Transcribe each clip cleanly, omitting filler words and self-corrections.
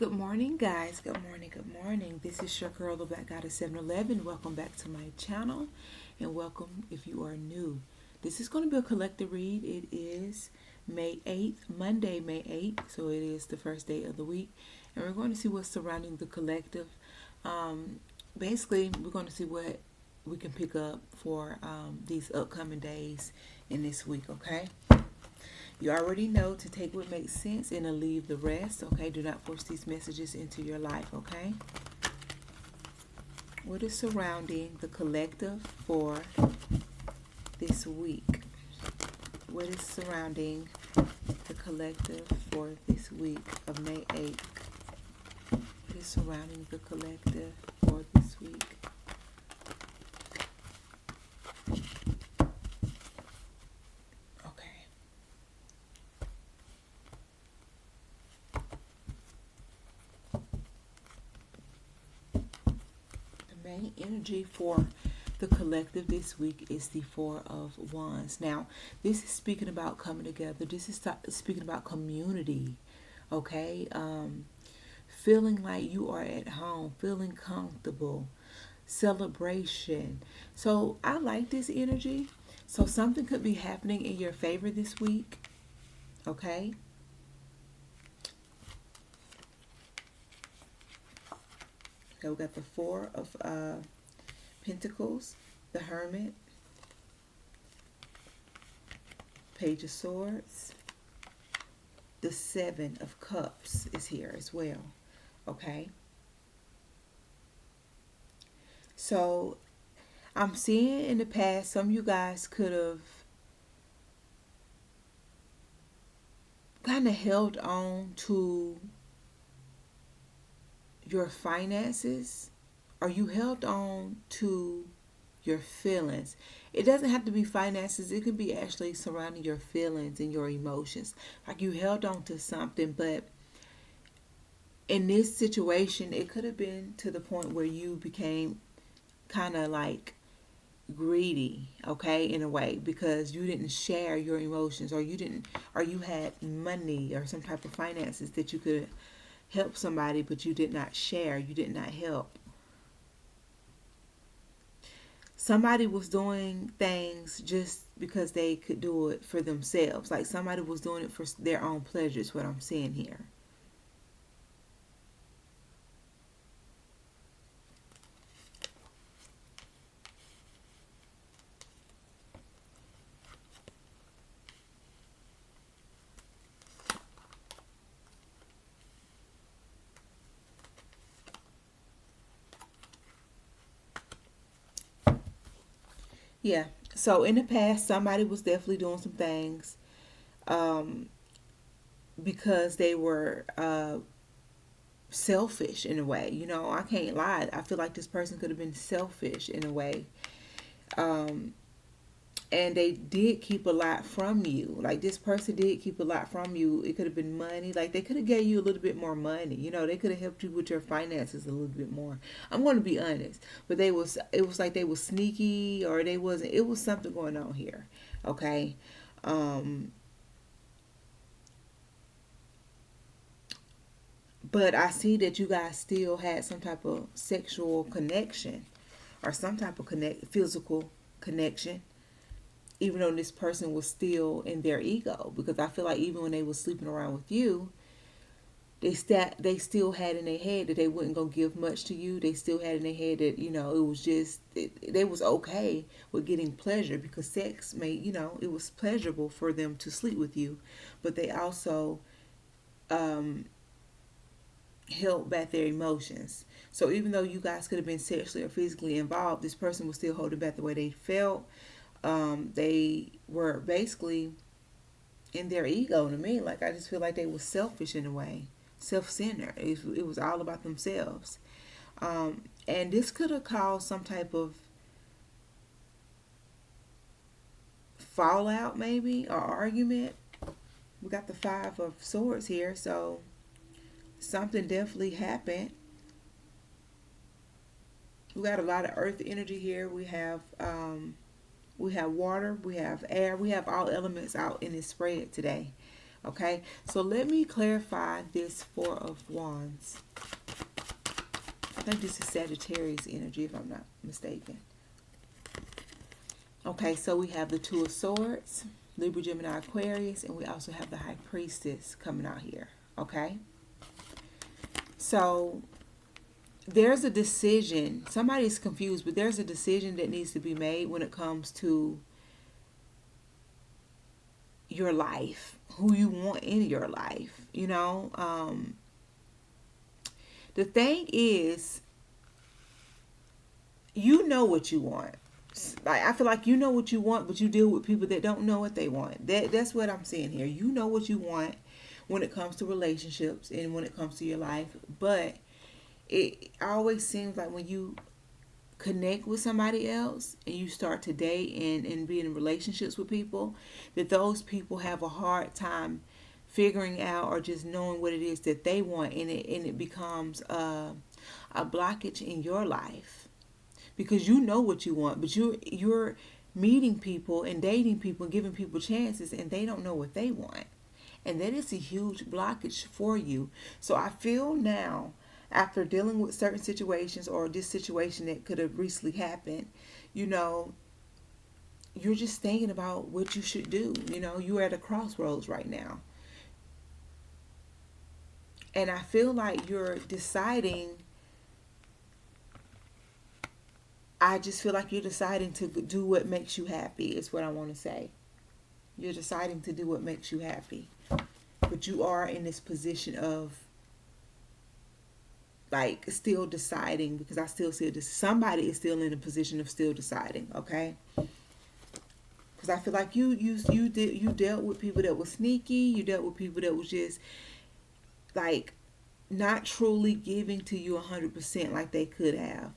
Good morning, guys. Good morning. Good morning. This is your girl, the Black Goddess 711. Welcome back to my channel, and welcome if you are new. This is going to be a collective read. It is May 8th, Monday, May 8th. So it is the first day of the week, and we're going to see what's surrounding the collective. Basically, we're going to see what we can pick up for these upcoming days in this week. Okay. You already know to take what makes sense and to leave the rest, okay? Do not force these messages into your life, okay? What is surrounding the collective for this week? What is surrounding the collective for this week of May 8th? What is surrounding the collective for this week? Main energy for the collective this week is the Four of Wands. Now, this is speaking about coming together. This is speaking about community, okay? Feeling like you are at home, feeling comfortable, celebration. So I like this energy. So something could be happening in your favor this week, okay? Okay, we got the Four of Pentacles, the Hermit, Page of Swords, the Seven of Cups is here as well. Okay. So I'm seeing in the past some of you guys could have kind of held on to your finances, or you held on to your feelings. It doesn't have to be finances. It could be actually surrounding your feelings and your emotions. Like you held on to something, but in this situation, it could have been to the point where you became kind of like greedy, okay, in a way, because you didn't share your emotions, or you had money or some type of finances that you could help somebody, but you did not share, you did not help. Somebody was doing things just because they could do it for themselves. Like somebody was doing it for their own pleasure is what I'm seeing here. Yeah. So in the past, somebody was definitely doing some things um, because they were selfish in a way. You know, I can't lie. I feel like this person could have been selfish in a way. Um, and they did keep a lot from you. Like this person did keep a lot from you. It could have been money. Like they could have gave you a little bit more money. You know, they could have helped you with your finances a little bit more. I'm going to be honest, but it was like they was sneaky, or they wasn't. It was something going on here. Okay. Um, but I see that you guys still had some type of sexual connection, or some type of physical connection, even though this person was still in their ego. Because I feel like even when they was sleeping around with you, they still had in their head that they wasn't gonna give much to you. They still had in their head that it was just they was okay with getting pleasure, because sex made it was pleasurable for them to sleep with you, but they also um, held back their emotions. So even though you guys could have been sexually or physically involved, this person was still holding back the way they felt. They were basically in their ego to me. Like I just feel like they were selfish in a way, self-centered. It was all about themselves. And this could have caused some type of fallout, maybe, or argument. We got the Five of Swords here, so something definitely happened. We got a lot of earth energy here. We have water, we have air, we have all elements out in this spread today. Okay, so let me clarify this Four of Wands. I think this is Sagittarius energy, if I'm not mistaken. Okay, so we have the Two of Swords, Libra, Gemini, Aquarius, and we also have the High Priestess coming out here. Okay, so there's a decision. Somebody's confused, but there's a decision that needs to be made when it comes to your life, who you want in your life. The thing is, you know what you want. Like, I feel like you know what you want, but you deal with people that don't know what they want. That's what I'm saying here. You know what you want when it comes to relationships and when it comes to your life, but it always seems like when you connect with somebody else and you start to date and be in relationships with people, that those people have a hard time figuring out or just knowing what it is that they want, and it becomes a blockage in your life because you know what you want, but you're meeting people and dating people and giving people chances, and they don't know what they want, and that is a huge blockage for you. So I feel now, after dealing with certain situations or this situation that could have recently happened, you know, you're just thinking about what you should do. You're at a crossroads right now. And I feel like you're deciding, I just feel like you're deciding to do what makes you happy, is what I want to say. You're deciding to do what makes you happy. But you are in this position of, like, still deciding, because I still see this. Somebody is still in a position of still deciding, okay? Because I feel like you dealt with people that were sneaky. You dealt with people that was just, like, not truly giving to you 100% like they could have,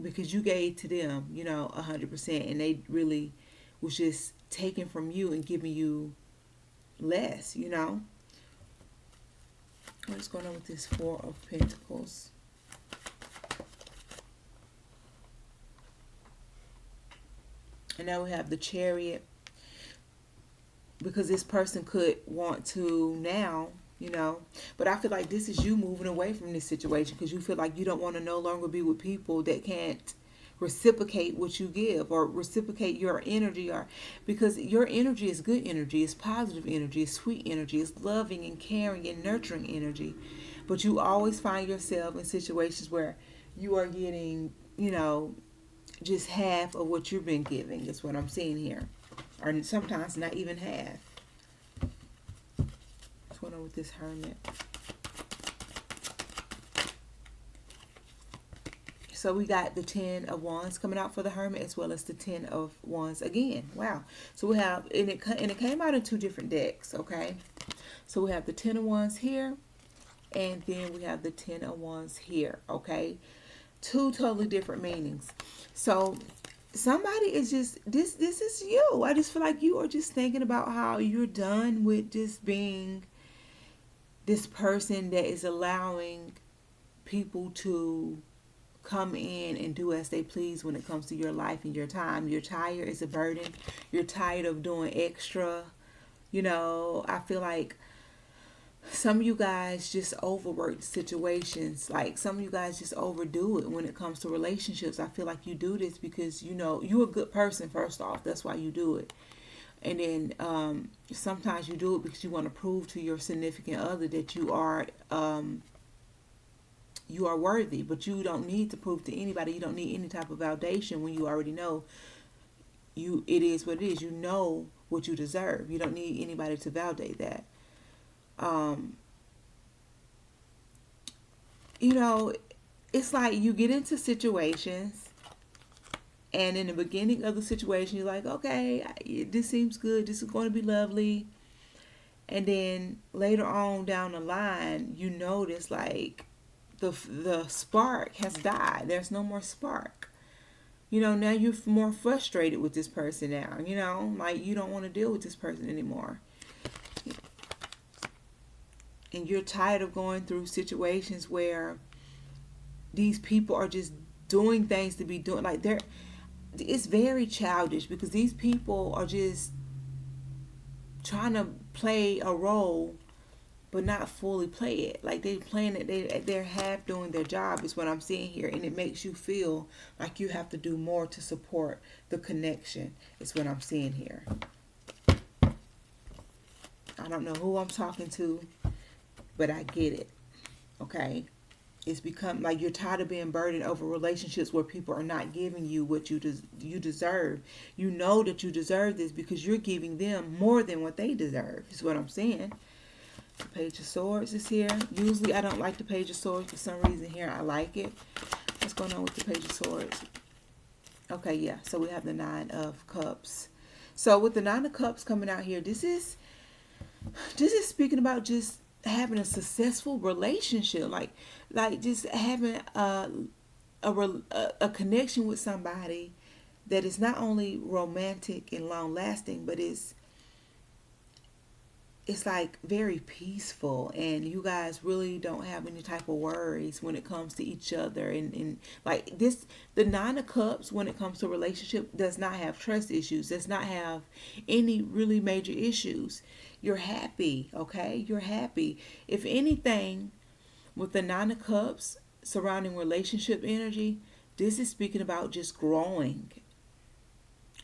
because you gave to them, 100%, and they really was just taking from you and giving you less. What's going on with this Four of Pentacles? And now we have the Chariot, because this person could want to now, but I feel like this is you moving away from this situation because you feel like you don't want to no longer be with people that can't reciprocate what you give or reciprocate your energy, or because your energy is good energy, it's positive energy, it's sweet energy, it's loving and caring and nurturing energy, but you always find yourself in situations where you are getting, just half of what you've been giving, is what I'm seeing here, or sometimes not even half. What's going on with this Hermit? So we got the 10 of Wands coming out for the Hermit, as well as the 10 of Wands again. Wow. So we have, and it came out in two different decks, okay? So we have the 10 of Wands here, and then we have the 10 of Wands here, okay? Two totally different meanings. So somebody is just, this is you. I just feel like you are just thinking about how you're done with just being this person that is allowing people to come in and do as they please when it comes to your life and your time. You're tired. It's a burden. You're tired of doing extra. I feel like some of you guys just overwork situations. Like, some of you guys just overdo it when it comes to relationships. I feel like you do this because, you're a good person, first off. That's why you do it. And then sometimes you do it because you want to prove to your significant other that you are worthy, but you don't need to prove to anybody. You don't need any type of validation when you already know it is what it is. You know what you deserve. You don't need anybody to validate that. It's like you get into situations, and in the beginning of the situation, you're like, okay, this seems good. This is going to be lovely. And then later on down the line, you notice, like, the spark has died. There's no more spark. Now you're more frustrated with this person now. Like, you don't want to deal with this person anymore. And you're tired of going through situations where these people are just doing things to be doing. Like, it's very childish because these people are just trying to play a role but not fully play it. Like they playing it, they're half doing their job is what I'm seeing here, and it makes you feel like you have to do more to support the connection. Is what I'm seeing here. I don't know who I'm talking to, but I get it. Okay, it's become like you're tired of being burdened over relationships where people are not giving you what you deserve. You know that you deserve this because you're giving them more than what they deserve. Is what I'm saying. The Page of Swords is here. Usually I don't like the Page of Swords. For some reason here I like it. What's going on with the Page of Swords? Okay, yeah. So we have the Nine of Cups. So with the Nine of Cups coming out here, this is speaking about just having a successful relationship. Like just having a connection with somebody that is not only romantic and long lasting, but it's like very peaceful, and you guys really don't have any type of worries when it comes to each other, and like this, the Nine of Cups, when it comes to a relationship, does not have trust issues, does not have any really major issues. You're happy. Okay, you're happy. If anything, with the Nine of Cups surrounding relationship energy, this is speaking about just growing.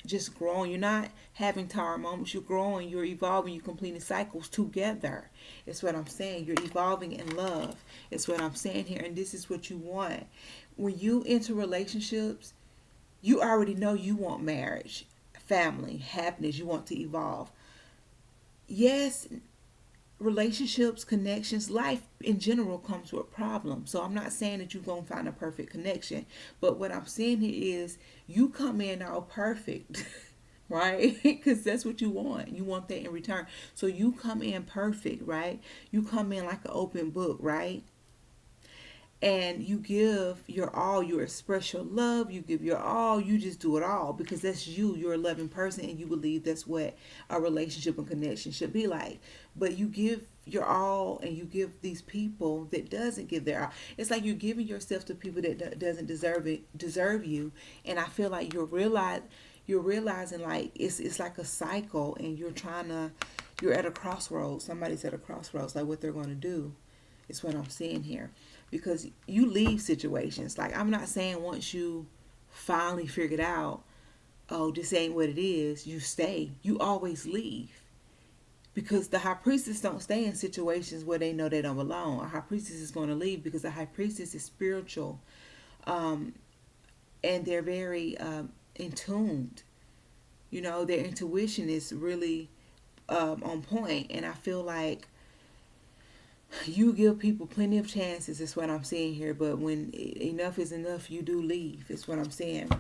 Just growing. You're not having tower moments. You're growing. You're evolving. You're completing cycles together. It's what I'm saying. You're evolving in love. It's what I'm saying here. And this is what you want. When you enter relationships, you already know you want marriage, family, happiness. You want to evolve. Yes, relationships, connections, life in general comes with problems. So I'm not saying that you're going to find a perfect connection. But what I'm saying here is you come in all perfect, right? Because that's what you want. You want that in return. So you come in perfect, right? You come in like an open book, right? And you give your all, you express your love, you give your all, you just do it all because that's you. You're a loving person and you believe that's what a relationship and connection should be like. But you give your all and you give these people that doesn't give their all. It's like you're giving yourself to people that doesn't deserve you. And I feel like you're realizing like it's like a cycle, and you're at a crossroads. Somebody's at a crossroads, like what they're going to do. Is what I'm seeing here. Because you leave situations. Like, I'm not saying once you finally figured out, oh, this ain't what it is, you stay. You always leave. Because the high priestess don't stay in situations where they know they don't belong. A high priestess is going to leave because the high priestess is spiritual. And they're very in tuned. You know, their intuition is really on point. And I feel like you give people plenty of chances, is what I'm saying here. But when enough is enough, you do leave, is what I'm saying.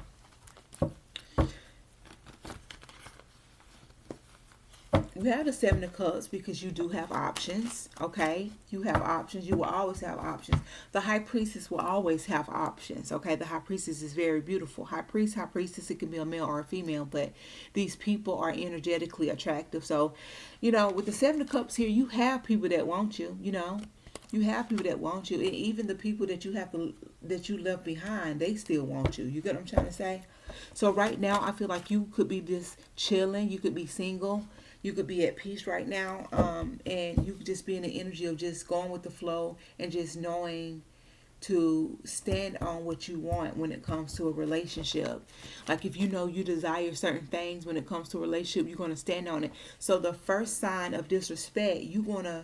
You have the Seven of Cups because you do have options, okay? You have options. You will always have options. The High Priestess will always have options, okay? The High Priestess is very beautiful. High Priest, High Priestess, it can be a male or a female, but these people are energetically attractive. So, you know, with the Seven of Cups here, you have people that want you, you know? You have people that want you, and even the people that you left behind, they still want you. You get what I'm trying to say? So right now, I feel like you could be just chilling. You could be single. You could be at peace right now, and you could just be in the energy of just going with the flow and just knowing to stand on what you want when it comes to a relationship. Like if you know you desire certain things when it comes to a relationship, you're going to stand on it. So the first sign of disrespect, you're going to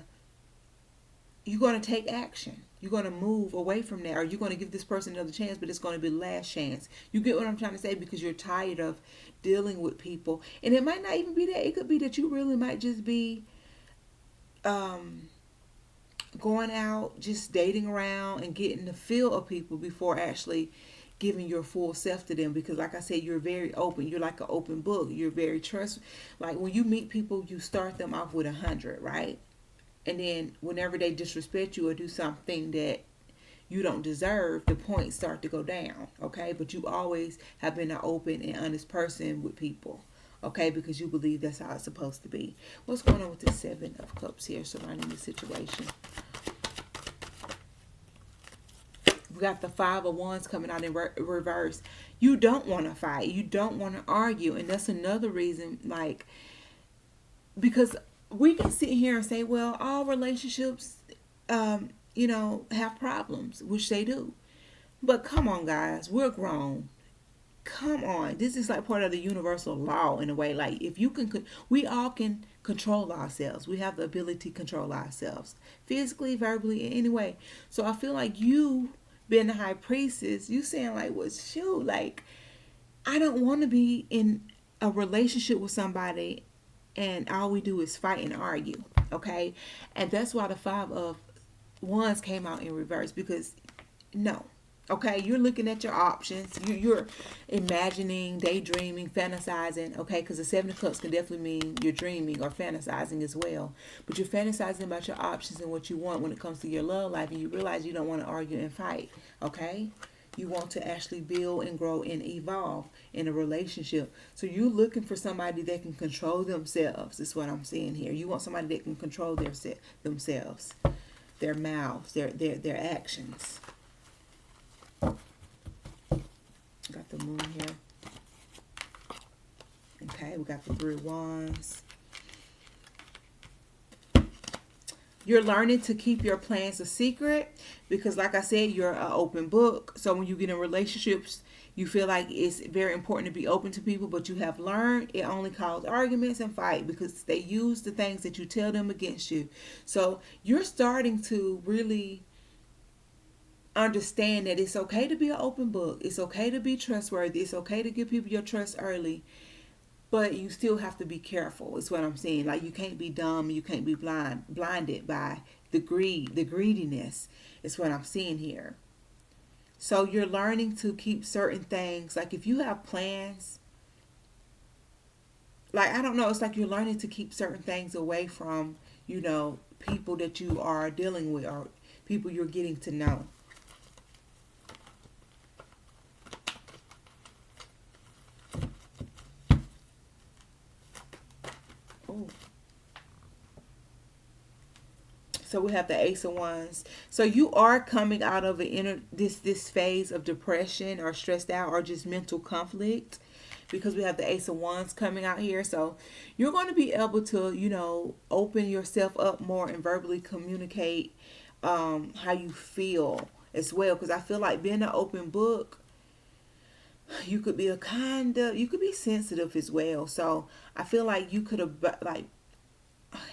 take action. You're going to move away from that, or you're going to give this person another chance, but it's going to be the last chance. You get what I'm trying to say? Because you're tired of dealing with people. And it might not even be that. It could be that you really might just be going out, just dating around and getting the feel of people before actually giving your full self to them. Because like I said, you're very open. You're like an open book. You're very trust. Like when you meet people, you start them off with 100, right? And then whenever they disrespect you or do something that you don't deserve, the points start to go down, okay? But you always have been an open and honest person with people, okay? Because you believe that's how it's supposed to be. What's going on with the Seven of Cups here surrounding the situation? We got the Five of Wands coming out in reverse. You don't want to fight. You don't want to argue. And that's another reason, like, because we can sit here and say, well, all relationships, have problems, which they do. But come on, guys, we're grown. Come on, this is like part of the universal law in a way. Like if you can, we all can control ourselves. We have the ability to control ourselves, physically, verbally, in any way. So I feel like you, being the high priestess, you saying like, well, shoot, like I don't want to be in a relationship with somebody and all we do is fight and argue. Okay, and that's why the five of wands came out in reverse, because no. Okay, you're looking at your options. You're imagining, daydreaming, fantasizing. Okay, because the Seven of Cups can definitely mean you're dreaming or fantasizing as well. But you're fantasizing about your options and what you want when it comes to your love life, and you realize you don't want to argue and fight. Okay, you want to actually build and grow and evolve in a relationship. So you're looking for somebody that can control themselves. Is what I'm saying here. You want somebody that can control themselves, their mouths, their actions. Got the moon here. Okay, we got the Three of Wands. You're learning to keep your plans a secret because, like I said, you're an open book. So when you get in relationships, you feel like it's very important to be open to people, but you have learned it only causes arguments and fight because they use the things that you tell them against you. So you're starting to really understand that it's okay to be an open book. It's okay to be trustworthy. It's okay to give people your trust early. But you still have to be careful, is what I'm saying. Like you can't be dumb, you can't be blinded by the greediness, is what I'm seeing here. So you're learning to keep certain things. Like if you have plans, like I don't know, it's like you're learning to keep certain things away from, people that you are dealing with or people you're getting to know. Oh. So we have the Ace of Wands. So you are coming out of this phase of depression or stressed out or just mental conflict, because we have the Ace of Wands coming out here. So you're going to be able to, open yourself up more and verbally communicate how you feel as well. Because I feel like being an open book, you could be you could be sensitive as well. So I feel like you could have like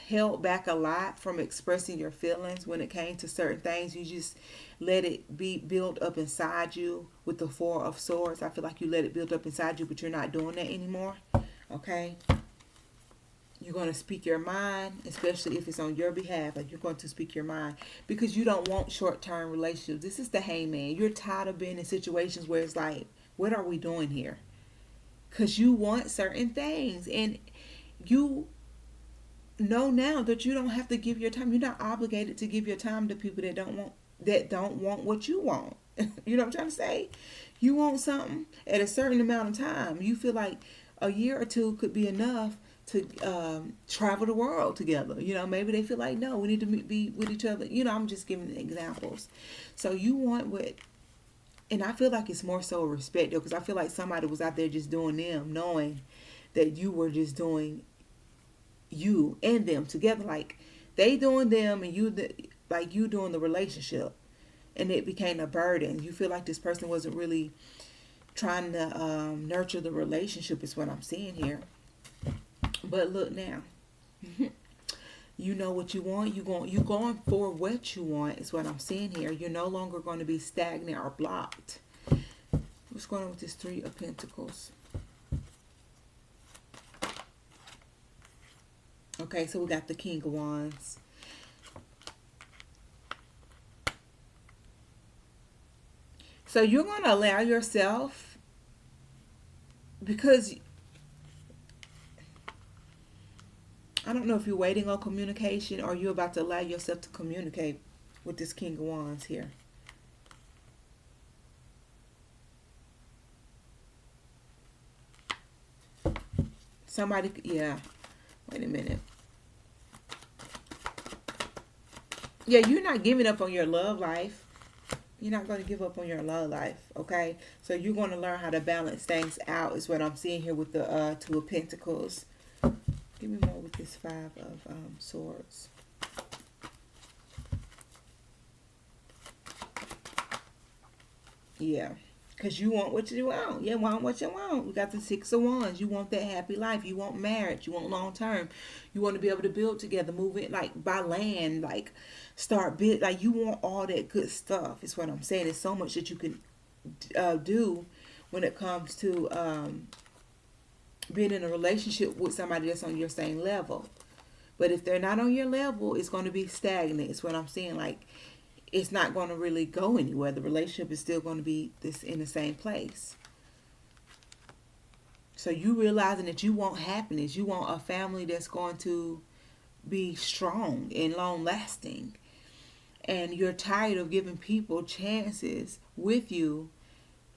held back a lot from expressing your feelings when it came to certain things. You just let it be built up inside you with the Four of Swords. I feel like you let it build up inside you, but you're not doing that anymore. Okay? You're going to speak your mind, especially if it's on your behalf. Like you're going to speak your mind because you don't want short-term relationships. This is the Hangman. You're tired of being in situations where it's like, what are we doing here? Because you want certain things, and you know now that you don't have to give your time. You're not obligated to give your time to people that don't want what you want. You know what I'm trying to say? You want something at a certain amount of time. You feel like a year or two could be enough to travel the world together. Maybe they feel like, no, we need to be with each other. I'm just giving examples. So you want what, and I feel like it's more so respect though, because I feel like somebody was out there just doing them, knowing that you were just doing you and them together. Like they doing them and you doing the relationship, and it became a burden. You feel like this person wasn't really trying to nurture the relationship, is what I'm seeing here. But look now, you know what you want. You're going for what you want, is what I'm seeing here. You're no longer going to be stagnant or blocked. What's going on with this Three of Pentacles? Okay, so we got the King of Wands. So you're going to allow yourself, because I don't know if you're waiting on communication or you're about to allow yourself to communicate with this King of Wands here. Somebody, yeah. Wait a minute. Yeah, you're not giving up on your love life. You're not going to give up on your love life, okay? So you're going to learn how to balance things out, is what I'm seeing here with the Two of Pentacles. Give me more with this Five of Swords. Yeah. Because you want what you want. You want what you want. We got the Six of Wands. You want that happy life. You want marriage. You want long term. You want to be able to build together, move it, like, buy land, like, start build. Like, you want all that good stuff, is what I'm saying. There's so much that you can do when it comes to being in a relationship with somebody that's on your same level. But if they're not on your level, it's going to be stagnant. It's what I'm saying. Like, it's not going to really go anywhere. The relationship is still going to be this in the same place. So you realizing that you want happiness. You want a family that's going to be strong and long lasting. And you're tired of giving people chances with you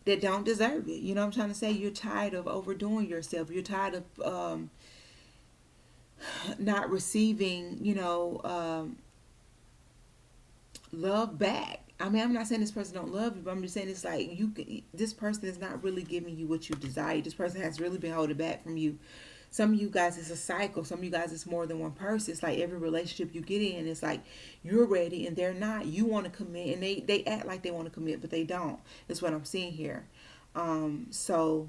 that don't deserve it. You know what I'm trying to say? You're tired of overdoing yourself. You're tired of not receiving, love back. I mean, I'm not saying this person don't love you, but I'm just saying it's like this person is not really giving you what you desire. This person has really been holding back from you. Some of you guys, it's a cycle. Some of you guys, it's more than one person. It's like every relationship you get in, it's like you're ready and they're not. You want to commit, and they act like they want to commit, but they don't. That's what I'm seeing here. So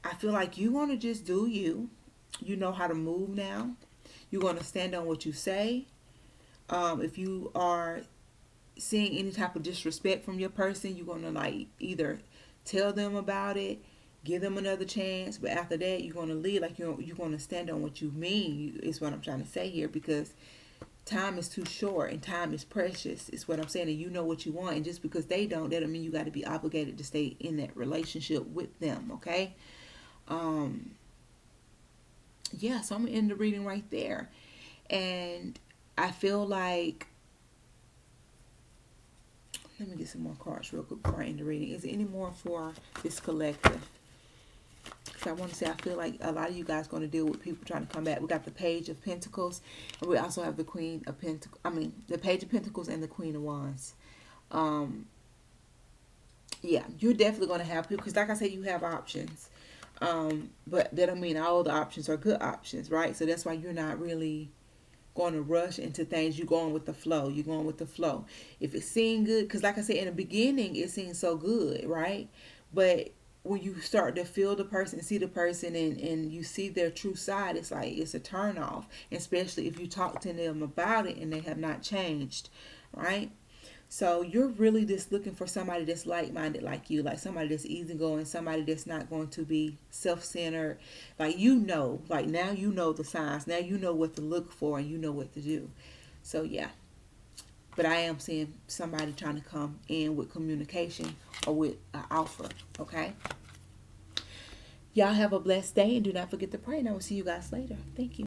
I feel like you want to just do you. You know how to move now. You're going to stand on what you say. If you are seeing any type of disrespect from your person, you're going to, like, either tell them about it, give them another chance, but after that you're going to leave. Like, you're going to stand on what you mean, is what I'm trying to say here, because time is too short and time is precious, is what I'm saying. And you know what you want, and just because they don't, that don't mean you got to be obligated to stay in that relationship with them. Okay. Yeah, so I'm gonna end the reading right there. And I feel like, let me get some more cards real quick before I end the reading. Is there any more for this collective? Because I want to say, I feel like a lot of you guys going to deal with people trying to come back. We got the Page of Pentacles, and we also have the Queen of Pentacles. I mean, the Page of Pentacles and the Queen of Wands. Yeah, you're definitely going to have people, because like I said, you have options. But that don't mean all the options are good options, right? So that's why you're not really going to rush into things. You're going with the flow. You're going with the flow. If it's seeming good, because like I said, in the beginning, it seems so good, right? But when you start to feel the person, see the person, and you see their true side, it's like, it's a turn off, especially if you talk to them about it and they have not changed, right? So you're really just looking for somebody that's like-minded like you, like somebody that's easygoing, somebody that's not going to be self-centered. Like, like now you know the signs. Now you know what to look for and you know what to do. So yeah. But I am seeing somebody trying to come in with communication or with an offer. Okay? Y'all have a blessed day, and do not forget to pray. And I will see you guys later. Thank you.